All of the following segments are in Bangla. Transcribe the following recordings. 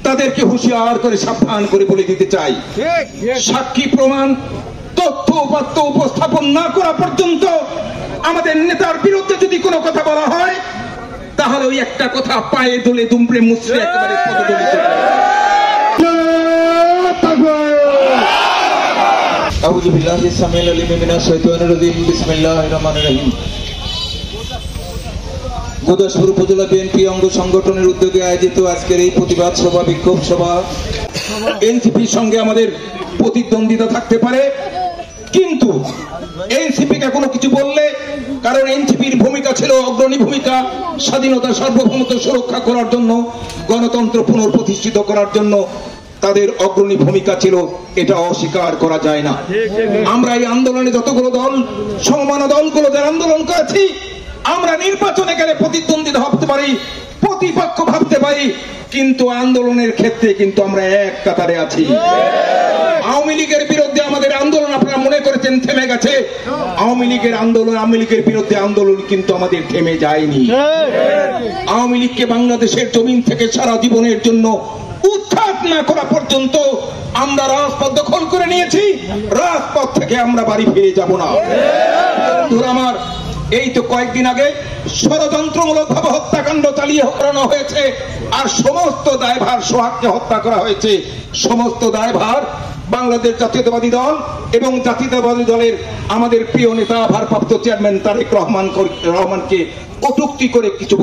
তাদেরকে হুঁশিয়ার করে সাবধান করে বলে দিতে চাই, সাক্ষী প্রমাণ তথ্য উপাত্ত উপস্থাপন না করা পর্যন্ত আমাদের নেতার বিরুদ্ধে যদি কোনো কথা বলা হয় তাহলে ওই একটা কথা পায়ে দোলে দুমড়ে মুচড়ে একেবারে পদদলিত করে। আউযু বিল্লাহি সামিল আলিম মিনাশ শাইতানির রাজিম। বিসমিল্লাহির রহমানির রহিম। গুরদাসপুর উপজেলা বিএনপি অঙ্গ সংগঠনের উদ্যোগে আয়োজিত আজকের এই প্রতিবাদ সভা, বিক্ষোভ সভা, এনসিপির সঙ্গে আমাদের প্রতিদ্বন্দ্বিতা থাকতে পারে, কিন্তু এনসিপিকে কোনো কিছু বললে, কারণ এনসিপির ভূমিকা ছিল অগ্রণী ভূমিকা, স্বাধীনতা সার্বভৌমত্ব সুরক্ষা করার জন্য, গণতন্ত্র পুনঃপ্রতিষ্ঠিত করার জন্য তাদের অগ্রণী ভূমিকা ছিল, এটা অস্বীকার করা যায় না। আমরা এই আন্দোলনে যতগুলো দল, সমমান দলগুলো যারা আন্দোলন করেছি, আমরা নির্বাচনে গেলে প্রতিদ্বন্দ্বিতা ভাবতে পারি, প্রতিপক্ষ ভাবতে পারি, কিন্তু আন্দোলনের ক্ষেত্রে কিন্তু আমরা এক কাতারে আছি। আওয়ামী লীগের বিরুদ্ধে আমাদের আন্দোলন আপনারা মনে করেছেন থেমে গেছে, আওয়ামী লীগের আন্দোলন, আওয়ামী লীগের বিরুদ্ধে আন্দোলন কিন্তু আমাদের থেমে যায়নি। আওয়ামী লীগকে বাংলাদেশের জমিন থেকে সারা জীবনের জন্য উৎখাত না করা পর্যন্ত আমরা রাজপথ দখল করে নিয়েছি, রাজপথ থেকে আমরা বাড়ি ফিরে যাব না। আমার এই তো কয়েকদিন আগে ষড়যন্ত্রমূলক ভাবে হত্যাকাণ্ড চালিয়ে করানো হয়েছে, আর সমস্ত দায়ভার সোহাগকে হত্যা করা হয়েছে, সমস্ত দায়ভার বাংলাদেশ জাতীয়তাবাদী দল এবং জাতীয়তাবাদী দলের আমাদের প্রিয় নেতা ভারপ্রাপ্ত চেয়ারম্যান তারেক রহমানকে কটূক্তি করে কিছু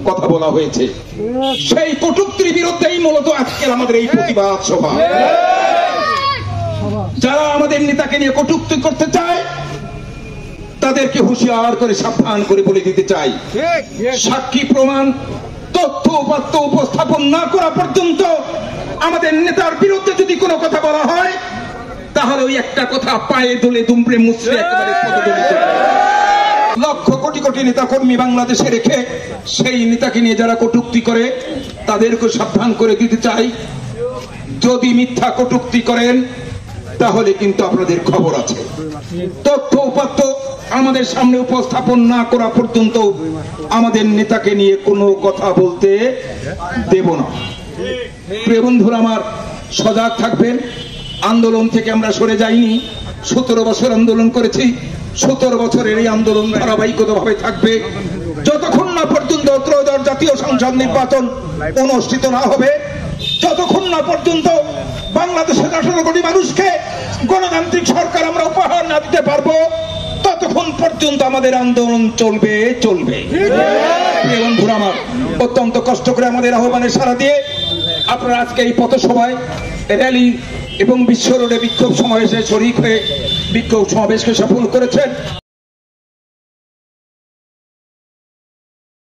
কথা বলা হয়েছে। সেই কটূক্তির বিরুদ্ধেই মূলত আজকের আমাদের এই প্রতিবাদ সভা। যারা আমাদের নেতাকে নিয়ে কটূক্তি করতে চায় তাদেরকে হুঁশিয়ার করে সাবধান করে বলে দিতে চাই, সাক্ষী প্রমাণ তথ্য উপাত্ত উপস্থাপন না করা পর্যন্ত আমাদের নেতার বিরুদ্ধে যদি কোনো কথা বলা হয় তাহলে ওই একটা কথা পায়ে দোলে দুমড়ে মুচড়ে একেবারে পদদলিত করে। লক্ষ কোটি কোটি নেতা কর্মী বাংলাদেশে রেখে সেই নেতাকে নিয়ে যারা কটূক্তি করে তাদেরকে সাবধান করে দিতে চাই, যদি মিথ্যা কটূক্তি করেন তাহলে কিন্তু আপনাদের খবর আছে। তথ্য উপাত্ত আমাদের সামনে উপস্থাপন না করা পর্যন্ত আমাদের নেতাকে নিয়ে কোনো কথা বলতে দেব না। প্রিয় বন্ধুরা আমার, সজাগ থাকবেন। আন্দোলন থেকে আমরা সরে যাইনি, 17 বছর আন্দোলন করেছি, 17 বছরের এই আন্দোলন ধারাবাহিকভাবে থাকবে যতক্ষণ না পর্যন্ত ত্রয়োদশ জাতীয় সংসদ নির্বাচন অনুষ্ঠিত না হবে, যতক্ষণ না পর্যন্ত বাংলাদেশের 18 কোটি মানুষকে গণতান্ত্রিক সরকার আমরা উপহার না দিতে পারবো, ততক্ষণ পর্যন্ত আমাদের আন্দোলন চলবে। বন্ধুরা আমার, অত্যন্ত কষ্ট করে আমাদের আহ্বানে সাড়া দিয়ে আপনারা আজকে এই পথসভায়, র্যালি এবং বিশ্ব রোডে বিক্ষোভ সমাবেশে শরীক হয়ে বিক্ষোভ সমাবেশকে সফল করেছেন।